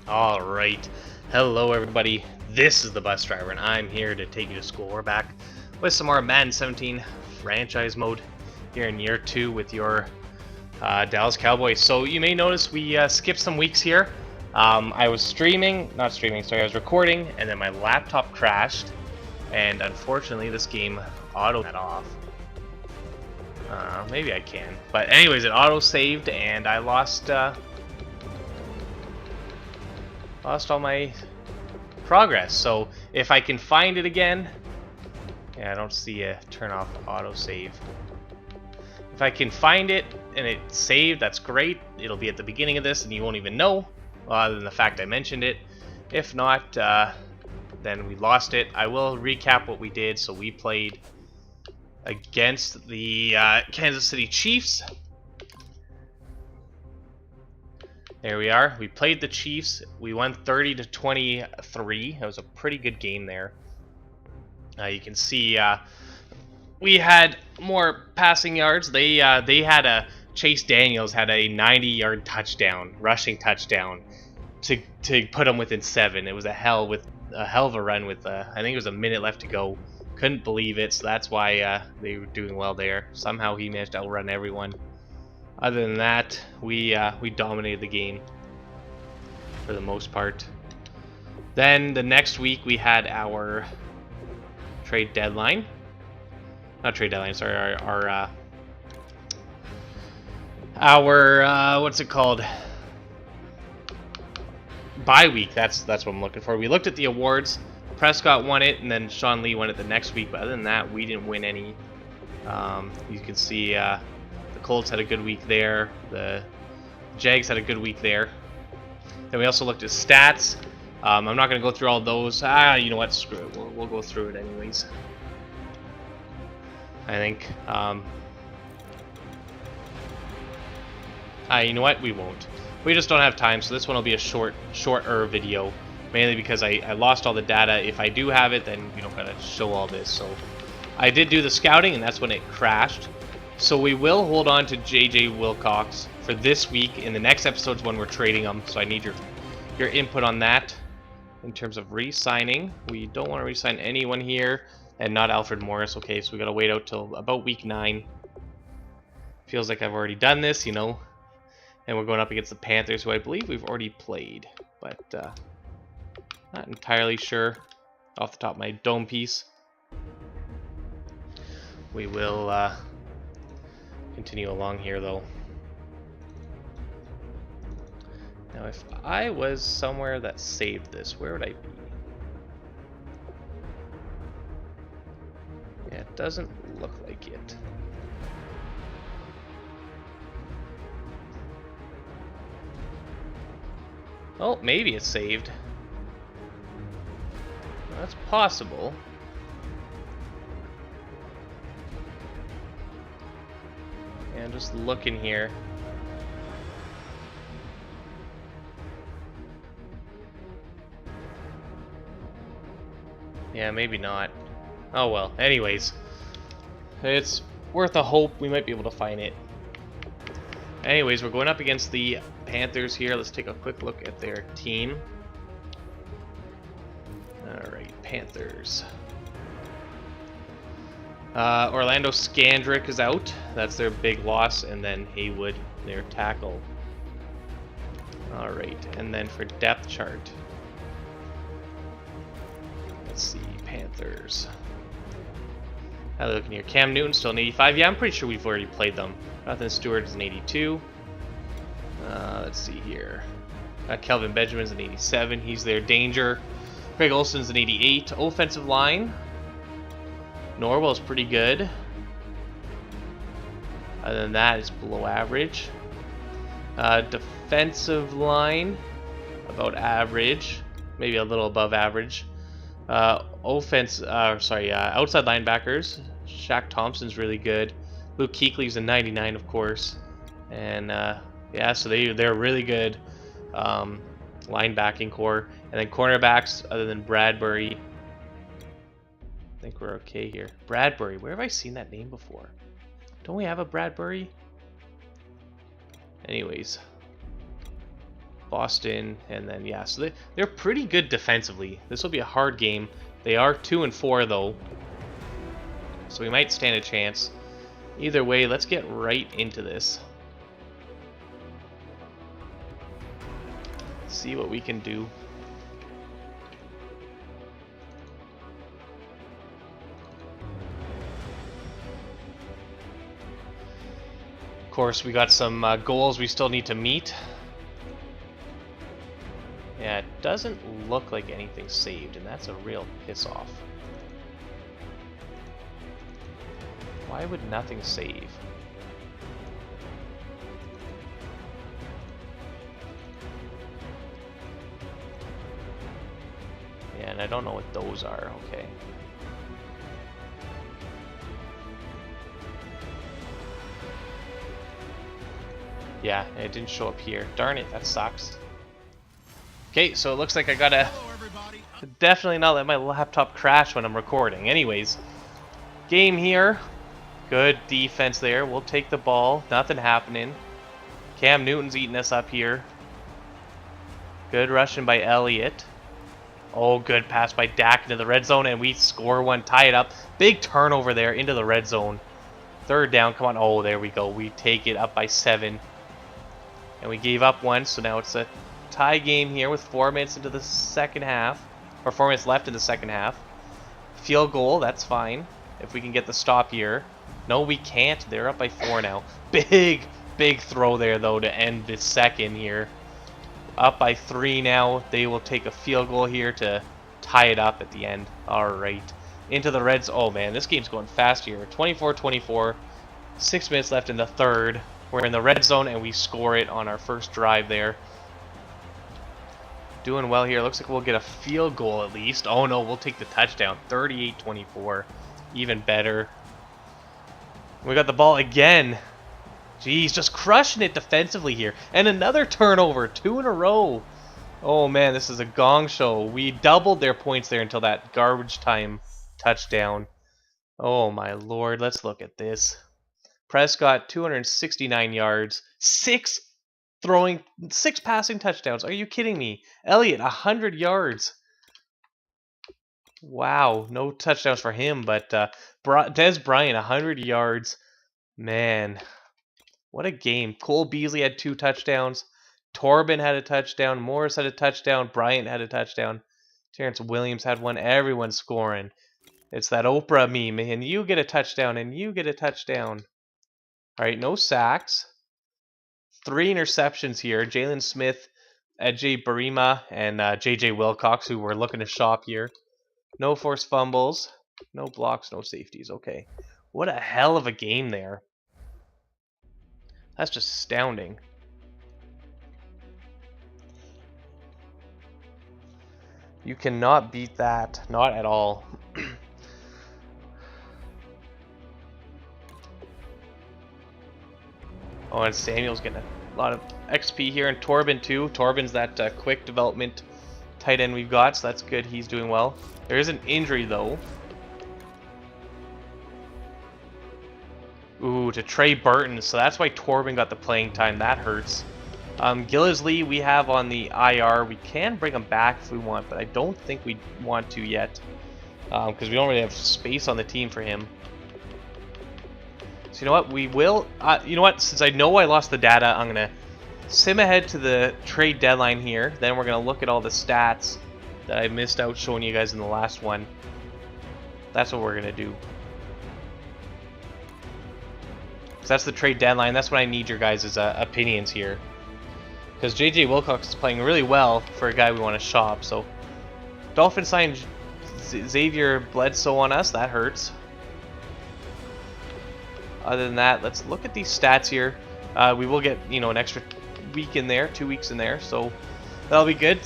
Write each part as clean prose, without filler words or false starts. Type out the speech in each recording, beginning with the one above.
Alright, hello everybody, this is the bus driver and I'm here to take you to school. We're back with some more Madden 17 franchise mode here in year 2 with your Dallas Cowboys. So you may notice we skipped some weeks here. I was I was recording and then my laptop crashed and unfortunately this game auto that off. Maybe I can, but anyways it auto saved and I lost all my progress. So if I can find it again, yeah, I don't see a turn off autosave. If I can find it and it's saved, that's great. It'll be at the beginning of this and you won't even know, other than the fact I mentioned it. If not, then we lost it. I will recap what we did. So we played against the Kansas City Chiefs. There we are. We played the Chiefs. We won 30-23. That was a pretty good game there. You can see we had more passing yards. They had Chase Daniels had a 90-yard touchdown, rushing touchdown, to put them within 7. It was a hell of a run with I think it was a minute left to go. Couldn't believe it. So that's why they were doing well there. Somehow he managed to outrun everyone. Other than that, we dominated the game for the most part. Then the next week we had our trade deadline. Not trade deadline, sorry, our what's it called? Bye week. That's what I'm looking for. We looked at the awards. Prescott won it, and then Sean Lee won it the next week. But other than that, we didn't win any. You can see the Colts had a good week there. The Jags had a good week there. Then we also looked at stats. I'm not going to go through all those. You know what? Screw it. We'll go through it anyways. I think. You know what? We won't. We just don't have time, so this one will be a shorter video. Mainly because I lost all the data. If I do have it, then we don't gotta show all this. So I did do the scouting, and that's when it crashed. So we will hold on to J.J. Wilcox for this week. In the next episodes when we're trading them, so I need your input on that. In terms of re-signing, we don't want to re-sign anyone here, and not Alfred Morris. Okay, so we gotta wait out till about week 9. Feels like I've already done this, you know. And we're going up against the Panthers, who I believe we've already played, but not entirely sure off the top of my dome piece. We will continue along here though. Now if I was somewhere that saved this, where would I be? Yeah, it doesn't look like it. Oh, maybe it's saved. That's possible. And just looking here. Yeah, maybe not. Oh well. Anyways, it's worth a hope. We might be able to find it. Anyways, we're going up against the Panthers here. Let's take a quick look at their team. Alright, Panthers. Orlando Scandrick is out. That's their big loss. And then Haywood, their tackle. Alright, and then for depth chart. Let's see, Panthers. Now looking here, Cam Newton still an 85. Yeah, I'm pretty sure we've already played them. Jonathan Stewart is an 82. Let's see here. Kelvin Benjamin's an 87. He's their danger. Craig Olsen's an 88. Offensive line. Norwell's pretty good. Other than that, it's below average. Defensive line, about average. Maybe a little above average. Outside linebackers. Shaq Thompson's really good. Luke Kuechly's a 99, of course. And yeah, so they're really good linebacking core. And then cornerbacks, other than Bradbury, I think we're okay here. Bradbury, where have I seen that name before? Don't we have a Bradbury? Anyways, Boston, and then yeah, so they're pretty good defensively. This will be a hard game. They are 2-4 though, so we might stand a chance. Either way, let's get right into this. See what we can do. Of course, we got some goals we still need to meet. Yeah, it doesn't look like anything's saved, and that's a real piss off. Why would nothing save? Yeah, and I don't know what those are. Okay. Yeah, it didn't show up here. Darn it, that sucks. Okay, so it looks like I gotta definitely not let my laptop crash when I'm recording. Anyways, game here. Good defense there. We'll take the ball. Nothing happening. Cam Newton's eating us up here. Good rushing by Elliott. Oh, good pass by Dak into the red zone, and we score one, tie it up. Big turnover there into the red zone. Third down, come on. Oh, there we go. We take it up by 7. And we gave up one, so now it's a tie game here with 4 minutes into the second half. Or 4 minutes left in the second half. Field goal, that's fine. If we can get the stop here. No, we can't. They're up by 4 now. Big throw there, though, to end the second here. Up by 3 now. They will take a field goal here to tie it up at the end. All right. Into the Reds. Oh, man, this game's going fast here. 24-24. 6 minutes left in the third. We're in the red zone, and we score it on our first drive there. Doing well here. Looks like we'll get a field goal at least. Oh, no, we'll take the touchdown. 38-24. Even better. We got the ball again. Jeez, just crushing it defensively here. And another turnover. 2 in a row. Oh, man, this is a gong show. We doubled their points there until that garbage time touchdown. Oh, my Lord. Let's look at this. Prescott, 269 yards. 6 passing touchdowns. Are you kidding me? Elliott, 100 yards. Wow, no touchdowns for him, but Des Bryant, 100 yards. Man, what a game. Cole Beasley had 2 touchdowns. Torben had a touchdown. Morris had a touchdown. Bryant had a touchdown. Terrence Williams had one. Everyone's scoring. It's that Oprah meme, and you get a touchdown, and you get a touchdown. All right, no sacks. 3 interceptions here. Jalen Smith, Ejay Barima, and J.J. Wilcox, who were looking to shop here. No forced fumbles. No blocks, no safeties. Okay. What a hell of a game there. That's just astounding. You cannot beat that. Not at all. Oh, and Samuel's getting a lot of XP here, and Torben too. Torben's that quick development tight end we've got, so that's good. He's doing well. There is an injury, though. Ooh, to Trey Burton, so that's why Torben got the playing time. That hurts. Gillisley we have on the IR. We can bring him back if we want, but I don't think we want to yet, because we don't really have space on the team for him. So you know what, we will, you know what, since I know I lost the data, I'm going to sim ahead to the trade deadline here. Then we're going to look at all the stats that I missed out showing you guys in the last one. That's what we're going to do. So that's the trade deadline. That's what I need your guys' opinions here. Because J.J. Wilcox is playing really well for a guy we want to shop. So Dolphins signed Xavier Bledsoe on us. That hurts. Other than that, let's look at these stats here. We will get, you know, an extra week in there, 2 weeks in there, so that'll be good.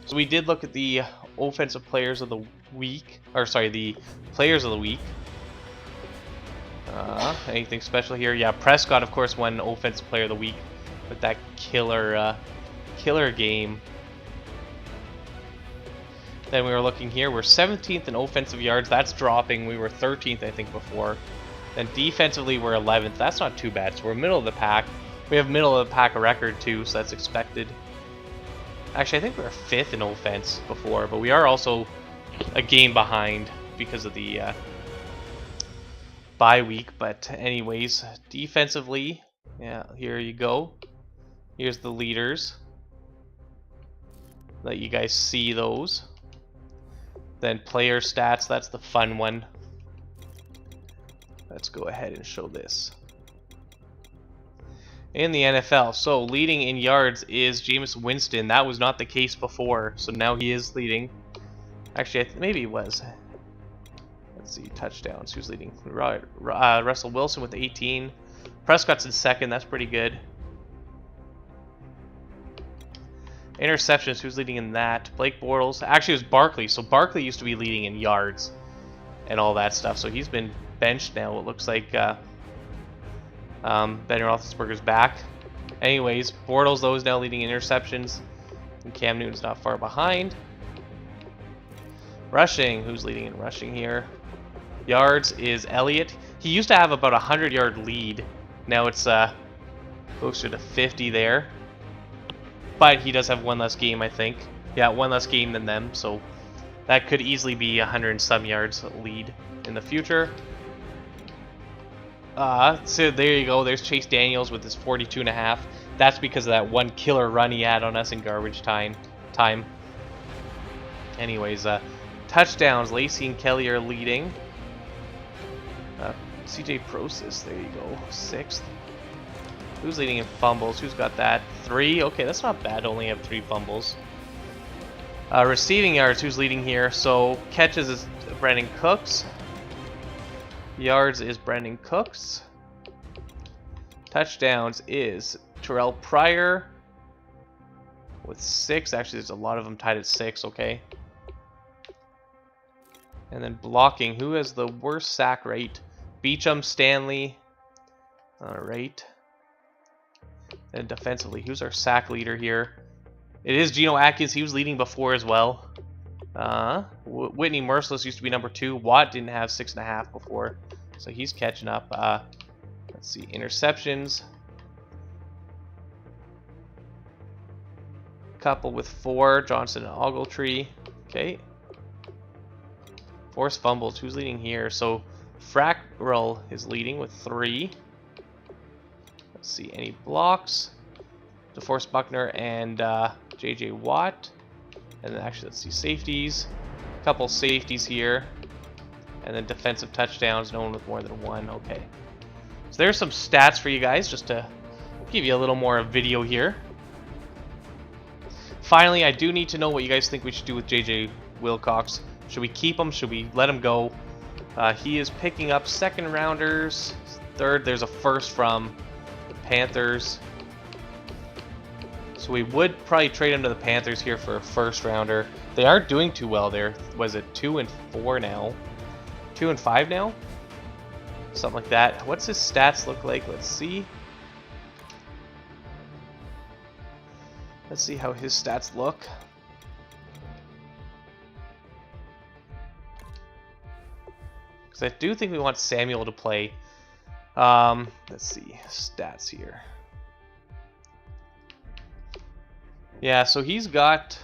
So we did look at the offensive players of the week, or sorry, the players of the week. Anything special here? Yeah, Prescott, of course, won offensive player of the week with that killer game. Then we were looking here. We're 17th in offensive yards. That's dropping. We were 13th, I think, before. Then defensively, we're 11th. That's not too bad. So we're middle of the pack. We have middle of the pack record too, so that's expected. Actually, I think we were 5th in offense before, but we are also a game behind because of the bye week. But anyways, defensively, yeah, here you go. Here's the leaders. Let you guys see those. Then player stats, that's the fun one. Let's go ahead and show this. In the NFL, so leading in yards is Jameis Winston. That was not the case before, so now he is leading. Actually, maybe he was. Let's see, touchdowns. Who's leading? Russell Wilson with 18. Prescott's in 2nd. That's pretty good. Interceptions. Who's leading in that? Blake Bortles. Actually, it was Barkley. So Barkley used to be leading in yards and all that stuff. So he's been benched now. It looks like Ben Roethlisberger's back. Anyways, Bortles though is now leading interceptions, and Cam Newton's not far behind. Rushing. Who's leading in rushing here? Yards is Elliott. He used to have about a 100-yard lead. Now it's closer to 50 there. But he does have one less game, I think. Yeah, one less game than them, so that could easily be 100 and some yards lead in the future. So there you go. There's Chase Daniels with his 42.5. That's because of that one killer run he had on us in garbage time. Anyways, touchdowns. Lacey and Kelly are leading. CJ Prosis, there you go, 6th. Who's leading in fumbles? Who's got that? 3. Okay, that's not bad. Only have 3 fumbles. Receiving yards. Who's leading here? So catches is Brandon Cooks. Yards is Brandon Cooks. Touchdowns is Terrell Pryor with 6. Actually, there's a lot of them tied at 6. Okay. And then blocking. Who has the worst sack rate? Beecham, Stanley. All right. And defensively, who's our sack leader here? It is Geno Atkins. He was leading before as well. Whitney Merciless used to be number 2. Watt didn't have 6.5 before, so he's catching up. Let's see, interceptions. Couple with 4. Johnson and Ogletree. Okay. Forced fumbles. Who's leading here? So Frackrell is leading with 3. Let's see, any blocks? DeForest Buckner and JJ Watt. And then actually, let's see, safeties. A couple safeties here. And then defensive touchdowns, no one with more than 1. Okay. So there's some stats for you guys, just to give you a little more video here. Finally, I do need to know what you guys think we should do with JJ Wilcox. Should we keep him? Should we let him go? He is picking up 2nd rounders. 3rd, there's a 1st from the Panthers. So we would probably trade him to the Panthers here for a 1st rounder. They aren't doing too well there. Was it 2 and 4 now? 2 and 5 now? Something like that. What's his stats look like? Let's see. Let's see how his stats look. Because I do think we want Samuel to play. Let's see. Stats here. Yeah, so he's got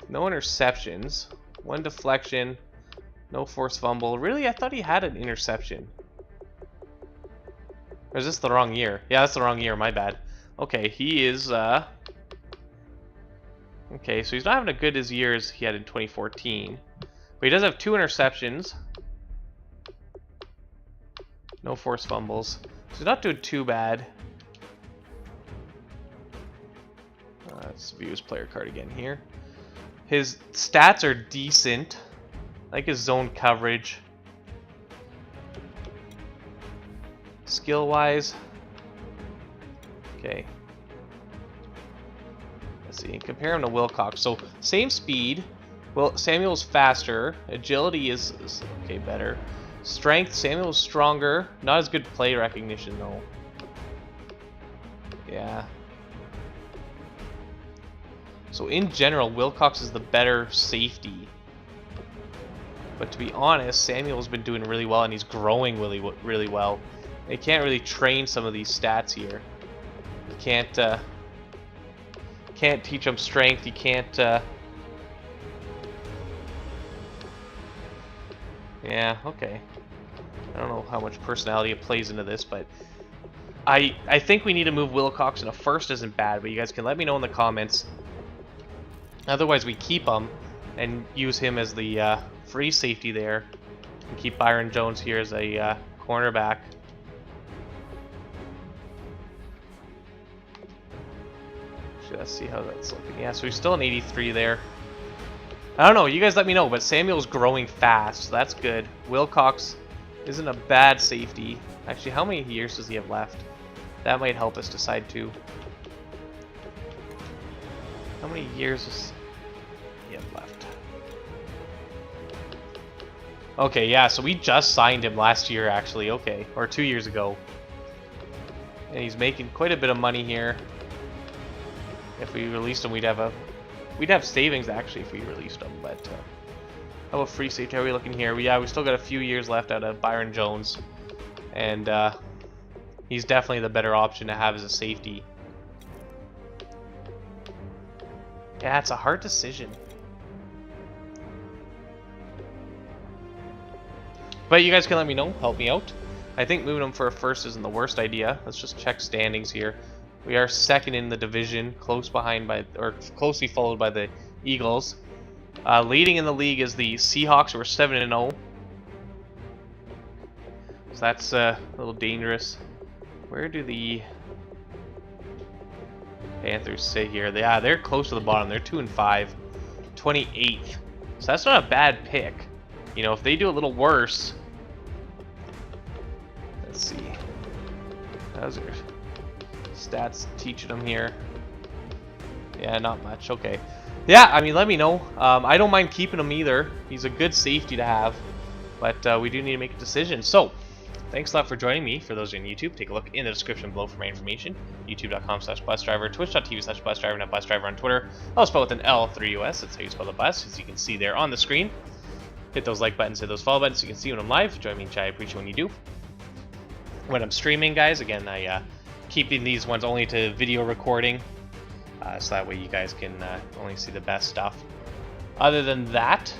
no interceptions, 1 deflection, no forced fumble. Really, I thought he had an interception. Or is this the wrong year? Yeah, that's the wrong year, my bad. Okay, he is, okay, so he's not having as good as year as he had in 2014. But he does have 2 interceptions. No forced fumbles. So he's not doing too bad. Let's view his player card again here. His stats are decent. I like his zone coverage. Skill-wise. Okay. Let's see. Compare him to Wilcox. So, same speed. Well, Samuel's faster. Agility is okay, better. Strength, Samuel's stronger. Not as good play recognition, though. Yeah. So in general, Wilcox is the better safety. But to be honest, Samuel's been doing really well, and he's growing really well. They can't really train some of these stats here. You can't can't teach him strength. You can't. Yeah. Okay. I don't know how much personality it plays into this, but I think we need to move Wilcox, and a first isn't bad, but you guys can let me know in the comments. Otherwise, we keep him and use him as the free safety there, and keep Byron Jones here as a cornerback. Actually, let's see how that's looking. Yeah, so he's still an 83 there. I don't know. You guys let me know, but Samuel's growing fast, so that's good. Wilcox isn't a bad safety. Actually, how many years does he have left? That might help us decide too. How many years does he have left? Okay, yeah, so we just signed him last year, actually. Okay, or 2 years ago. And he's making quite a bit of money here. If we released him, we'd have savings actually if we released him. But how about free safety? How are we looking here? Yeah, we still got a few years left out of Byron Jones, and he's definitely the better option to have as a safety. Yeah, it's a hard decision. But you guys can let me know, help me out. I think moving him for a first isn't the worst idea. Let's just check standings here. We are second in the division, close behind by, or closely followed by the Eagles. Leading in the league is the Seahawks, who are 7-0. So that's a little dangerous. Where do the Panthers sit here? Yeah, they're close to the bottom. They're 2-5, 28th. So that's not a bad pick. You know, if they do a little worse. Let's see. How's your stats teaching them here? Yeah, not much. Okay. Yeah, I mean, let me know. I don't mind keeping him either. He's a good safety to have, but we do need to make a decision. So, thanks a lot for joining me. For those on YouTube, take a look in the description below for my information. YouTube.com/busdriver, Twitch.tv/busdriver, and busdriver on Twitter. I'll spell with an L, 3US. That's how you spell the bus, as you can see there on the screen. Hit those like buttons, hit those follow buttons so you can see when I'm live. Join me in chat. I appreciate when you do. When I'm streaming, guys, again, I keeping these ones only to video recording, so that way you guys can only see the best stuff. Other than that,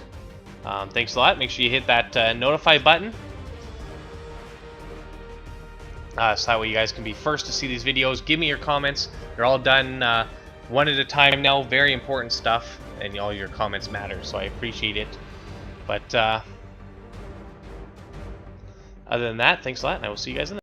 thanks a lot. Make sure you hit that notify button, so that way you guys can be first to see these videos. Give me your comments. They're all done one at a time now. Very important stuff, and all your comments matter, so I appreciate it. But other than that, thanks a lot, and I will see you guys in the